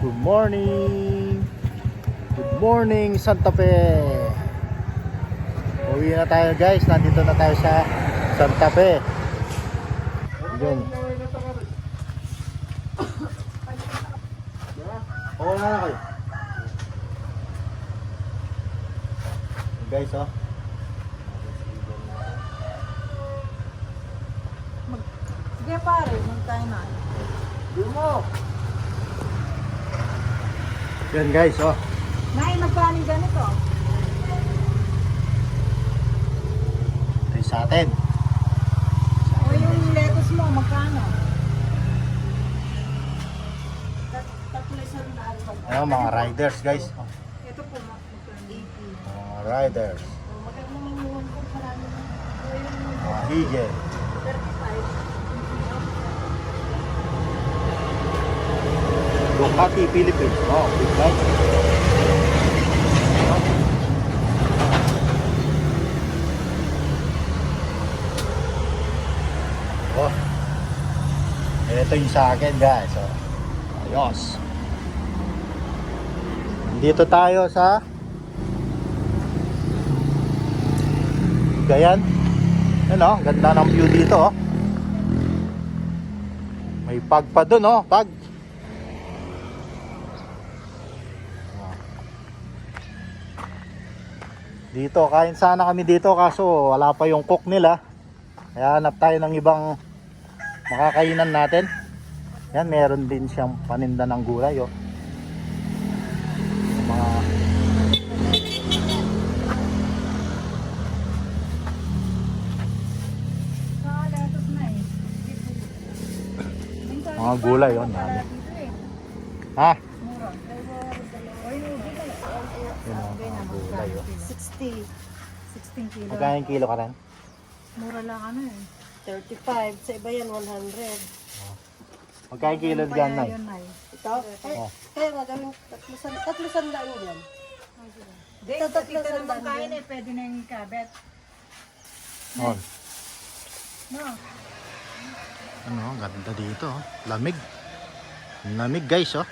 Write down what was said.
Good morning! Good morning, Santa Fe! Uwi na tayo guys, nandito na tayo sa Santa Fe. Yun. Oo na kayo. Guys, oh. Sige pare, magkain na. Yan guys, oh. Nay, magkain ganito. Ito sa atin. O yung lettuce mo, magkano? Tatlisan na alpag. Ayan, mga riders guys. Ito po, magkano? 80. Mga riders. Magkano naman po marami na. Mga higel. 35. Ducati Philippines. Oh, big bike. Oh. Ito yung sa akin guys. Oh. Ayos. Dito tayo sa Gayan. Ano, ganda ng view dito oh. May pag pa dun oh, pag. Dito, kain sana kami dito kaso wala pa yung cook nila. Kaya hanap tayo ng ibang makakainan natin. Yan, meron din siyang paninda ng gulay oh. Lettuce na eh. Mga gulay oh. Ha? Mura. O yung ubi na. Yun oh, mga gulay oh. 60. 16 kilo. Magkano yung kilo ka rin? Mura lang ano eh. 35. Sa iba yan, 100. Magkano yung kilo dyan, Nay? Yun, Nay. Ito? Oh. Kaya nga gawin, 300 lang yan. Di, tignan naman kain eh. Pwede na yung kabet. Oh. No. Ano, ganda dito oh. Lamig. Lamig guys oh.